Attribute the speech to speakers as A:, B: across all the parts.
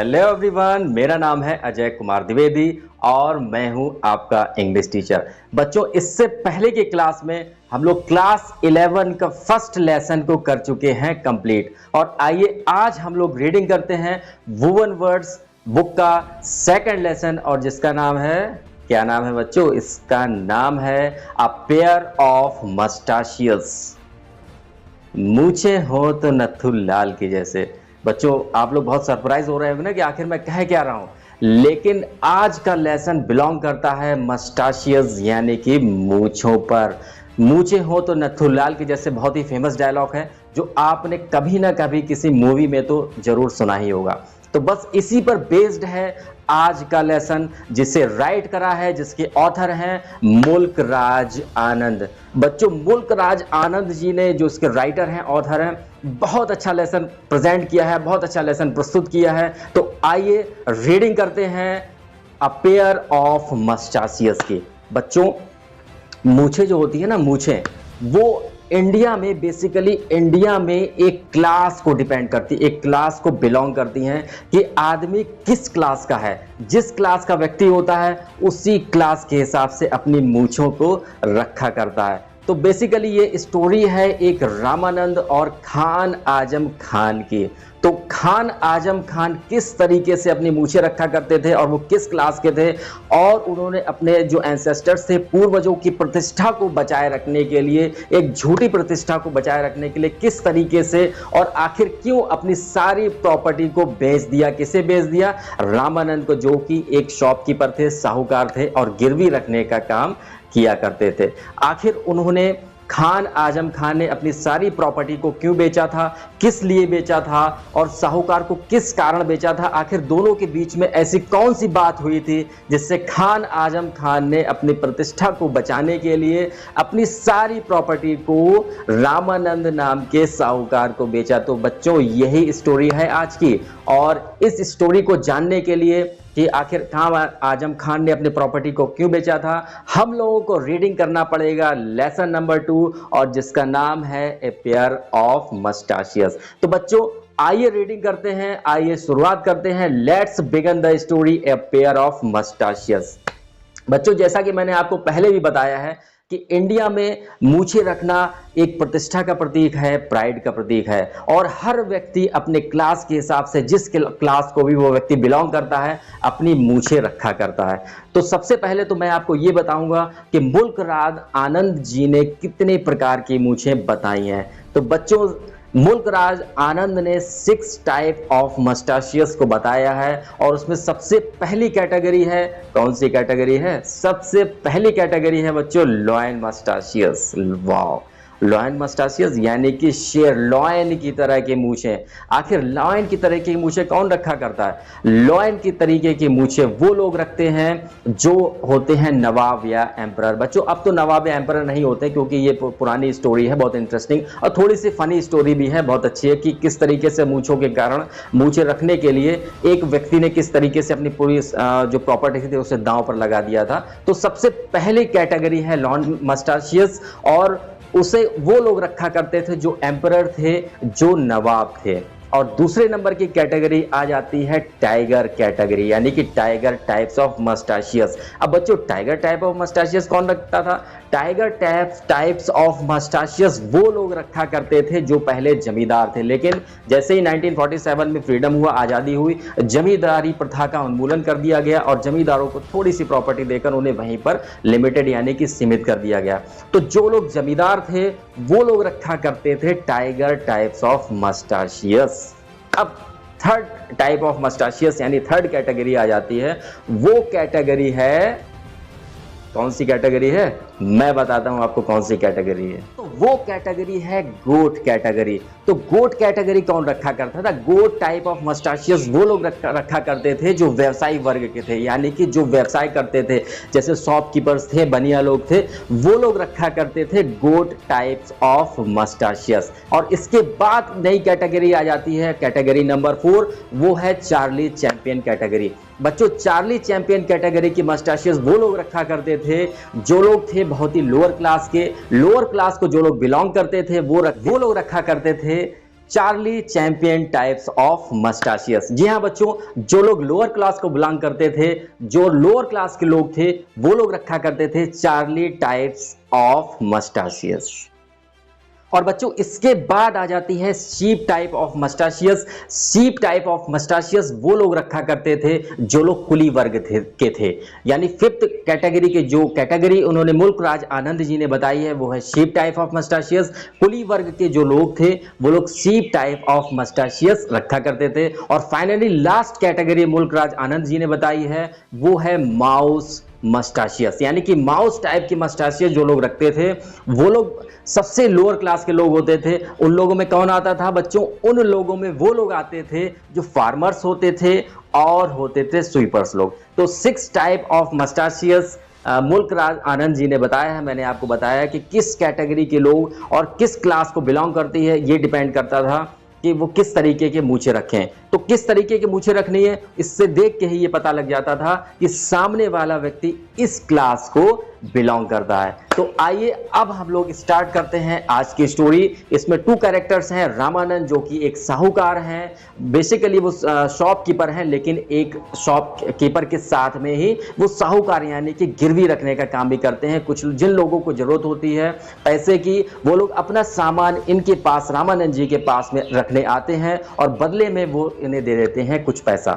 A: Hello everyone, मेरा नाम है अजय कुमार द्विवेदी और मैं हूं आपका इंग्लिश टीचर। बच्चों, इससे पहले की क्लास में हम लोग क्लास 11 का फर्स्ट लेसन को कर चुके हैं कंप्लीट। और आइए आज हम लोग रीडिंग करते हैं वुवन वर्ड्स बुक का सेकंड लेसन, और जिसका नाम है, क्या नाम है बच्चों? इसका नाम है अ पेयर ऑफ मस्टाशियस। मूछे हो तो नथु लाल की जैसे। बच्चों, आप लोग बहुत सरप्राइज हो रहे होंगे ना कि आखिर मैं कह क्या रहा हूं, लेकिन आज का लेसन बिलोंग करता है मस्टाशियस यानी कि मूछों पर। मूछे हो तो नथु लाल की जैसे बहुत ही फेमस डायलॉग है जो आपने कभी ना कभी किसी मूवी में तो जरूर सुना ही होगा। तो बस इसी पर बेस्ड है आज का लेसन, जिसे राइट करा है, जिसके ऑथर हैं मुल्क राज आनंद। बच्चों, मुल्क राज आनंद जी ने, जो इसके राइटर हैं, ऑथर हैं, बहुत अच्छा लेसन प्रेजेंट किया है, बहुत अच्छा लेसन प्रस्तुत किया है। तो आइए रीडिंग करते हैं अ पेयर ऑफ मस्टाशियस की। बच्चों, मूछें जो होती है ना, मूछें, वो इंडिया में बेसिकली इंडिया में एक क्लास को डिपेंड करती है, एक क्लास को बिलोंग करती हैं कि आदमी किस क्लास का है। जिस क्लास का व्यक्ति होता है उसी क्लास के हिसाब से अपनी मूछों को रखा करता है। तो बेसिकली ये स्टोरी है एक रामानंद और खान आजम खान की। तो खान आजम खान किस तरीके से अपनी मूछें रखा करते थे और वो किस क्लास के थे, और उन्होंने अपने जो एंसेस्टर्स थे, पूर्वजों की प्रतिष्ठा को बचाए रखने के लिए, एक झूठी प्रतिष्ठा को बचाए रखने के लिए किस तरीके से, और आखिर क्यों अपनी सारी प्रॉपर्टी को बेच दिया। किसे बेच दिया? रामानंद को, जो कि एक शॉपकीपर थे, साहूकार थे और गिरवी रखने का काम किया करते थे। आखिर उन्होंने, खान आजम खान ने अपनी सारी प्रॉपर्टी को क्यों बेचा था, किस लिए बेचा था, और साहूकार को किस कारण बेचा था। आखिर दोनों के बीच में ऐसी कौन सी बात हुई थी जिससे खान आजम खान ने अपनी प्रतिष्ठा को बचाने के लिए अपनी सारी प्रॉपर्टी को रामानंद नाम के साहूकार को बेचा। तो बच्चों, यही स्टोरी है आज की। और इस स्टोरी को जानने के लिए कि आखिर खान आजम खान ने अपनी प्रॉपर्टी को क्यों बेचा था, हम लोगों को रीडिंग करना पड़ेगा लेसन नंबर 2, और जिसका नाम है ए पेयर ऑफ मस्टाशियस। तो बच्चों, आइए रीडिंग करते हैं, आइए शुरुआत करते हैं। Let's begin the story a pair of moustaches. बच्चों, जैसा कि मैंने आपको पहले भी बताया है कि इंडिया में मूछें रखना एक प्रतिष्ठा का प्रतीक है, प्राइड का प्रतीक है, और हर व्यक्ति अपने क्लास के हिसाब से, जिस क्लास को भी वो व्यक्ति बिलोंग करता है, अपनी मूछें रखा करता है। तो सबसे पहले तो मैं आपको ये बताऊंगा कि मुल्क राज आनंद जी ने कितने प्रकार की मूछें बताई हैं। तो बच्चों, मुल्क राज आनंद ने 6 टाइप ऑफ मस्टाशियस को बताया है, और उसमें सबसे पहली कैटेगरी है, कौन सी कैटेगरी है? सबसे पहली कैटेगरी है बच्चों लॉयन मस्टाशियस। वाओ, लॉयन मस्टाशियस यानी कि शेर, लॉयन की तरह की मूछें। आखिर लॉयन की तरह की मूछें कौन रखा करता है? लॉयन की तरीके की मूछें वो लोग रखते हैं जो होते हैं नवाब या एम्परर। बच्चों, अब तो नवाब या एम्परर नहीं होते, क्योंकि ये पुरानी स्टोरी है, बहुत इंटरेस्टिंग और थोड़ी सी फनी स्टोरी भी है, बहुत अच्छी है कि किस तरीके से मूछों के कारण, मूछें रखने के लिए एक व्यक्ति ने किस तरीके से अपनी पूरी जो प्रॉपर्टी थी उसे दांव पर लगा दिया था। तो सबसे पहली कैटेगरी है लॉयन मस्टाशियस, और उसे वो लोग रखा करते थे जो एम्परर थे, जो नवाब थे। और दूसरे नंबर की कैटेगरी आ जाती है टाइगर कैटेगरी, यानी कि टाइगर टाइप्स ऑफ मस्टाशियस। अब बच्चों, टाइगर टाइप ऑफ मस्टाशियस कौन रखता था? टाइगर टाइप्स ऑफ मस्टाशियस वो लोग रखा करते थे जो पहले जमींदार थे, लेकिन जैसे ही 1947 में फ्रीडम हुआ, आज़ादी हुई, जमींदारी प्रथा का उन्मूलन कर दिया गया और जमींदारों को थोड़ी सी प्रॉपर्टी देकर उन्हें वहीं पर लिमिटेड यानी कि सीमित कर दिया गया। तो जो लोग जमींदार थे वो लोग रखा करते थे टाइगर टाइप्स ऑफ मस्टाशियस। अब थर्ड टाइप ऑफ मस्टाशियस यानी थर्ड कैटेगरी आ जाती है। वो कैटेगरी है, कौन सी कैटेगरी है? मैं बताता हूं आपको कौन सी कैटेगरी है। तो वो कैटेगरी है गोट कैटेगरी। तो गोट कैटेगरी कौन रखा करता था? गोट टाइप ऑफ मस्टाशियस वो लोग रखा करते थे जो व्यवसायी वर्ग के थे, यानी कि जो व्यवसाय करते थे, जैसे शॉपकीपर्स थे, बनिया लोग थे, वो लोग रखा करते थे गोट टाइप्स ऑफ मस्टाशियस। और इसके बाद नई कैटेगरी आ जाती है, कैटेगरी नंबर 4, वो है चार्ली चैंपियन कैटेगरी। बच्चों, चार्ली चैंपियन कैटेगरी की मस्टाशियस वो लोग रखा करते थे जो लोग थे बहुत ही लोअर क्लास के। लोअर क्लास को जो लोग बिलोंग करते थे वो लोग रखा करते थे चार्ली चैंपियन टाइप्स ऑफ मस्टाशियस। जी हाँ बच्चों, जो लोग लोअर क्लास को बिलोंग करते थे, जो लोअर क्लास के लोग थे, वो लोग रखा करते थे चार्ली टाइप्स ऑफ मस्टाशियस। और बच्चों इसके बाद आ जाती है sheep type of moustaches. Sheep type of moustaches वो लोग रखा करते थे जो लोग कुली वर्ग के थे। यानी फिफ्थ कैटेगरी के जो कैटेगरी उन्होंने मुल्क राज आनंद जी ने बताई है वो है शीप टाइप ऑफ मस्टाशियस। कुली वर्ग के जो लोग थे वो लोग शीप टाइप ऑफ मस्टाशियस रखा करते थे। और फाइनली लास्ट कैटेगरी मुल्क राज आनंद जी ने बताई है वो है माउस मस्टाशियस। यानी कि माउस टाइप की मस्टाशियस जो लोग रखते थे वो लोग सबसे लोअर क्लास के लोग होते थे। उन लोगों में कौन आता था बच्चों? उन लोगों में वो लोग आते थे जो फार्मर्स होते थे और होते थे स्वीपर्स लोग। तो 6 टाइप ऑफ मस्टाशियस मुल्क राज आनंद जी ने बताया है। मैंने आपको बताया कि किस कैटेगरी के लोग और किस क्लास को बिलोंग करती है, ये डिपेंड करता था कि वो किस तरीके के मूछे रखें। तो किस तरीके के मूछे रखनी है, इससे देख के ही ये पता लग जाता था कि सामने वाला व्यक्ति इस क्लास को बिलोंग करता है। तो आइए अब हम लोग स्टार्ट करते हैं आज की स्टोरी। इसमें 2 कैरेक्टर्स हैं। रामानंद जो कि एक साहूकार हैं, बेसिकली वो शॉपकीपर हैं, लेकिन एक शॉपकीपर के साथ में ही वो साहूकार यानी कि गिरवी रखने का काम भी करते हैं। कुछ जिन लोगों को जरूरत होती है पैसे की, वो लोग अपना सामान इनके पास रामानंद जी के पास में रखने आते हैं और बदले में वो इन्हें दे देते हैं कुछ पैसा।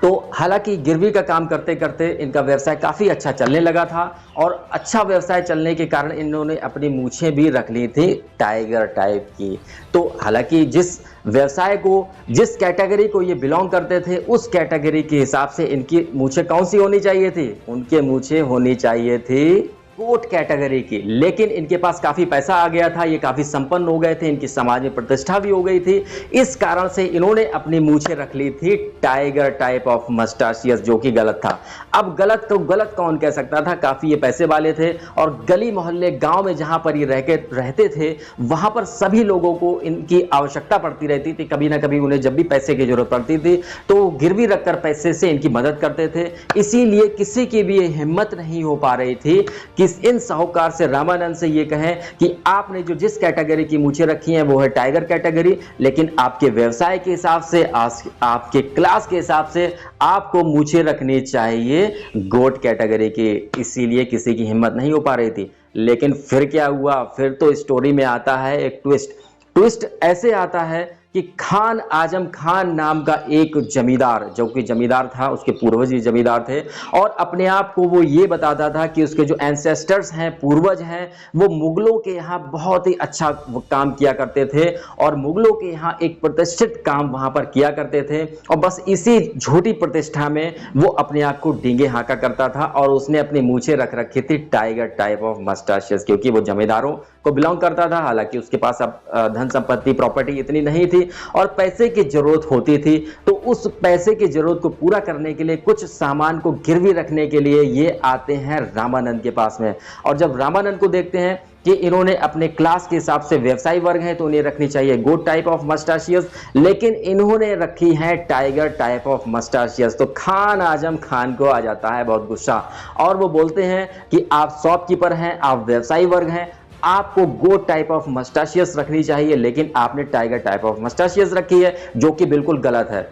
A: तो हालांकि गिरवी का काम करते करते इनका व्यवसाय काफ़ी अच्छा चलने लगा था और अच्छा व्यवसाय चलने के कारण इन्होंने अपनी मूछें भी रख ली थी टाइगर टाइप की। तो हालांकि जिस व्यवसाय को, जिस कैटेगरी को ये बिलोंग करते थे, उस कैटेगरी के हिसाब से इनकी मूछें कौन सी होनी चाहिए थी? उनके मूछें होनी चाहिए थी गोट कैटेगरी की। लेकिन इनके पास काफी पैसा आ गया था, ये काफी संपन्न हो गए थे, इनकी समाज में प्रतिष्ठा भी हो गई थी। इस कारण से इन्होंने अपनी मूछें रख ली थी टाइगर टाइप ऑफ मस्टाशियस, जो कि गलत था। अब गलत तो गलत कौन कह सकता था? काफी ये पैसे वाले थे और गली मोहल्ले गांव में जहां पर ये रहते थे वहां पर सभी लोगों को इनकी आवश्यकता पड़ती रहती थी। कभी ना कभी उन्हें जब भी पैसे की जरूरत पड़ती थी तो गिरवी रखकर पैसे से इनकी मदद करते थे। इसीलिए किसी की भी हिम्मत नहीं हो पा रही थी कि इन साहूकार से, रामानंद से ये कहें कि आपने जो जिस कैटेगरी की मूछें रखी हैं वो है टाइगर कैटेगरी, लेकिन आपके व्यवसाय के हिसाब से, आपके क्लास के हिसाब से आपको मूछें रखनी चाहिए गोट कैटेगरी की। इसीलिए किसी की हिम्मत नहीं हो पा रही थी। लेकिन फिर क्या हुआ? फिर तो स्टोरी में आता है एक ट्विस्ट ऐसे आता है कि खान आजम खान नाम का एक जमींदार, जो कि जमींदार था, उसके पूर्वज ही जमींदार थे और अपने आप को वो ये बताता था कि उसके जो एंसेस्टर्स हैं, पूर्वज हैं, वो मुगलों के यहाँ बहुत ही अच्छा काम किया करते थे और मुगलों के यहाँ एक प्रतिष्ठित काम वहां पर किया करते थे। और बस इसी झूठी प्रतिष्ठा में वो अपने आप को डींगे हाँका करता था और उसने अपनी मूछें रख रखी थी टाइगर टाइप ऑफ मस्टाशियस, क्योंकि वो जमींदारों को बिलोंग करता था। हालांकि उसके पास अब धन संपत्ति, प्रॉपर्टी इतनी नहीं थी और पैसे की जरूरत होती थी। तो उस पैसे की जरूरत को पूरा करने के लिए, कुछ सामान को गिरवी रखने के लिए ये आते हैं रामानंद के पास में। और जब रामानंद को देखते हैं कि इन्होंने अपने क्लास के हिसाब से व्यवसायी वर्ग है तो उन्हें रखनी चाहिए गोट टाइप ऑफ मस्टाशियस, लेकिन इन्होंने रखी है टाइगर टाइप ऑफ मस्टाशियस। तो खान आजम खान को आ जाता है बहुत गुस्सा और वो बोलते हैं कि आप शॉपकीपर हैं, आप व्यवसायी वर्ग हैं, आपको गोट टाइप ऑफ मस्टाशियस रखनी चाहिए, लेकिन आपने टाइगर टाइप ऑफ मस्टाशियस रखी है, जो कि बिल्कुल गलत है।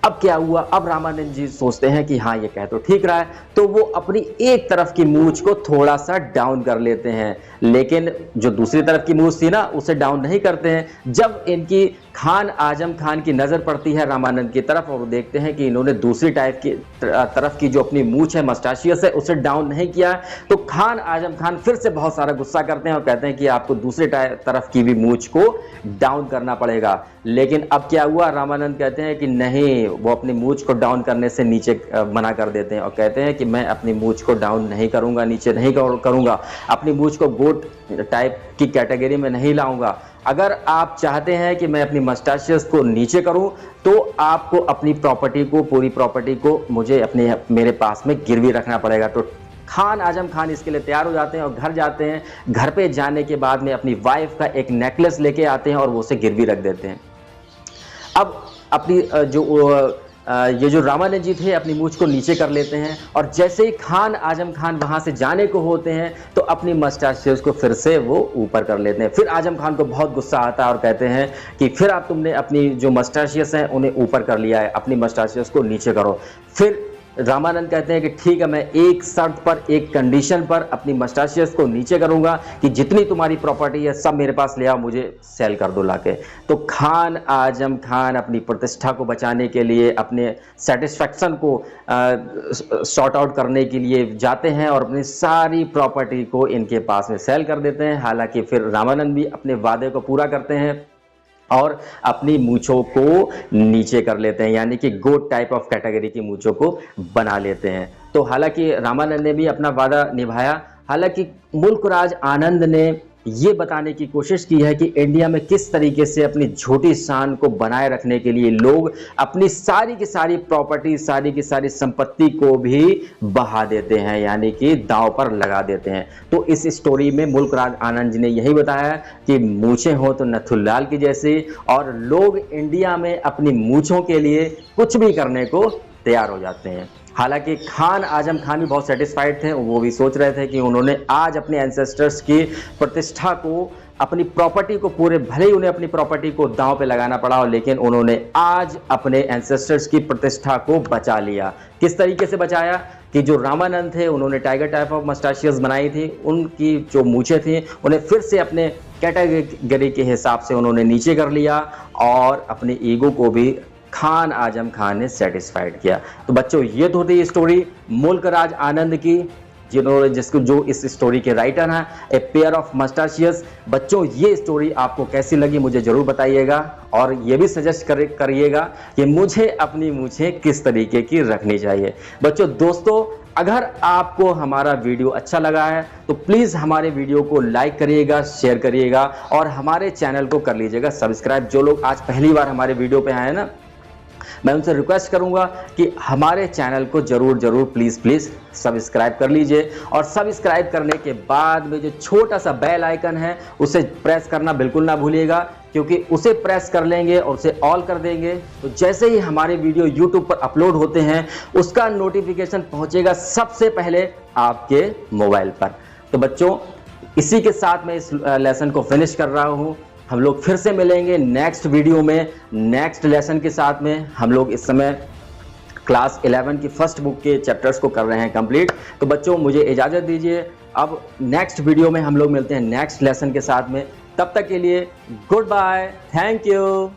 A: अब क्या हुआ? अब रामानंद जी सोचते हैं कि हाँ ये कह तो ठीक रहा है, तो वो अपनी एक तरफ की मूंछ को थोड़ा सा डाउन कर लेते हैं, लेकिन जो दूसरी तरफ की मूंछ थी ना उसे डाउन नहीं करते हैं। जब इनकी खान आजम खान की नजर पड़ती है रामानंद की तरफ और वो देखते हैं कि इन्होंने दूसरी टाइप की तरफ की जो अपनी मूंछ है, मस्टाशियस है, उसे डाउन नहीं किया, तो खान आजम खान फिर से बहुत सारा गुस्सा करते हैं और कहते हैं कि आपको दूसरी तरफ की भी मूंछ को डाउन करना पड़ेगा। लेकिन अब क्या हुआ? रामानंद कहते हैं कि नहीं, वो अपनी मूंछ को डाउन करने से नीचे मना कर देते हैं और कहते हैं कि मैं अपनी मूंछ को डाउन नहीं करूंगा, नीचे नहीं करूंगा, अपनी मूंछ को गोट टाइप की कैटेगरी में नहीं लाऊंगा। अगर आप चाहते हैं कि मैं अपनी मस्टाशियस को नीचे करूं तो आपको अपनी प्रॉपर्टी को, पूरी प्रॉपर्टी को मुझे मेरे पास में गिरवी रखना पड़ेगा। तो खान आजम खान इसके लिए तैयार हो जाते हैं और घर जाते हैं। घर पे जाने के बाद में अपनी वाइफ का एक नेकलेस लेके आते हैं और वो उसे गिरवी रख देते हैं। अब अपनी जो ये जो रामानंद जी थे अपनी मूंछ को नीचे कर लेते हैं और जैसे ही खान आजम खान वहां से जाने को होते हैं तो अपनी मस्टाशियस को फिर से वो ऊपर कर लेते हैं। फिर आजम खान को बहुत गुस्सा आता है और कहते हैं कि फिर आप तुमने अपनी जो मस्टाशियस हैं उन्हें ऊपर कर लिया है, अपनी मस्टाशियस को नीचे करो। फिर रामानंद कहते हैं कि ठीक है, मैं एक शर्त पर, एक कंडीशन पर अपनी मस्टाशियस को नीचे करूंगा कि जितनी तुम्हारी प्रॉपर्टी है सब मेरे पास ले आओ, मुझे सेल कर दो लाके। तो खान आजम खान अपनी प्रतिष्ठा को बचाने के लिए, अपने सेटिस्फैक्शन को सॉर्ट आउट करने के लिए जाते हैं और अपनी सारी प्रॉपर्टी को इनके पास में सेल कर देते हैं। हालांकि फिर रामानंद भी अपने वादे को पूरा करते हैं और अपनी मूंछों को नीचे कर लेते हैं, यानी कि गोट टाइप ऑफ कैटेगरी की मूंछों को बना लेते हैं। तो हालांकि रामानंद ने भी अपना वादा निभाया। हालांकि मुल्कराज आनंद ने ये बताने की कोशिश की है कि इंडिया में किस तरीके से अपनी झूठी शान को बनाए रखने के लिए लोग अपनी सारी की सारी प्रॉपर्टी, सारी की सारी संपत्ति को भी बहा देते हैं, यानी कि दांव पर लगा देते हैं। तो इस स्टोरी में मुल्कराज आनंद जी ने यही बताया कि मूछें हो तो नथुलाल की जैसी, और लोग इंडिया में अपनी मूछों के लिए कुछ भी करने को तैयार हो जाते हैं। हालांकि खान आजम खान भी बहुत सेटिस्फाइड थे, वो भी सोच रहे थे कि उन्होंने आज अपने एंसेस्टर्स की प्रतिष्ठा को, अपनी प्रॉपर्टी को पूरे, भले ही उन्हें अपनी प्रॉपर्टी को दांव पे लगाना पड़ा हो, लेकिन उन्होंने आज अपने एंसेस्टर्स की प्रतिष्ठा को बचा लिया। किस तरीके से बचाया कि जो रामानंद थे उन्होंने टाइगर टाइप ऑफ मस्टाशियस बनाई थी, उनकी जो मूछें थी उन्हें फिर से अपने कैटेगरी के हिसाब से उन्होंने नीचे कर लिया और अपनी ईगो को भी खान आजम खान ने सेटिस्फाइड किया। तो बच्चों, ये तो थी स्टोरी मुल्कराज आनंद की, जो इस स्टोरी के राइटर हैं, ए पेयर ऑफ मस्टाशियस। बच्चों, ये स्टोरी आपको कैसी लगी मुझे जरूर बताइएगा और ये भी सजेस्ट करिएगा कि मुझे अपनी मूछें किस तरीके की रखनी चाहिए। बच्चों, दोस्तों, अगर आपको हमारा वीडियो अच्छा लगा है तो प्लीज़ हमारे वीडियो को लाइक करिएगा, शेयर करिएगा और हमारे चैनल को कर लीजिएगा सब्सक्राइब। जो लोग आज पहली बार हमारे वीडियो पे आए हैं ना, मैं उनसे रिक्वेस्ट करूंगा कि हमारे चैनल को जरूर प्लीज़ सब्सक्राइब कर लीजिए और सब्सक्राइब करने के बाद में जो छोटा सा बेल आइकन है उसे प्रेस करना बिल्कुल ना भूलिएगा, क्योंकि उसे प्रेस कर लेंगे और उसे ऑल कर देंगे तो जैसे ही हमारे वीडियो YouTube पर अपलोड होते हैं उसका नोटिफिकेशन पहुंचेगा सबसे पहले आपके मोबाइल पर। तो बच्चों, इसी के साथ मैं इस लेसन को फिनिश कर रहा हूं। हम लोग फिर से मिलेंगे नेक्स्ट वीडियो में, नेक्स्ट लेसन के साथ में। हम लोग इस समय क्लास 11 की फर्स्ट बुक के चैप्टर्स को कर रहे हैं कंप्लीट। तो बच्चों, मुझे इजाज़त दीजिए, अब नेक्स्ट वीडियो में हम लोग मिलते हैं नेक्स्ट लेसन के साथ में। तब तक के लिए गुड बाय, थैंक यू।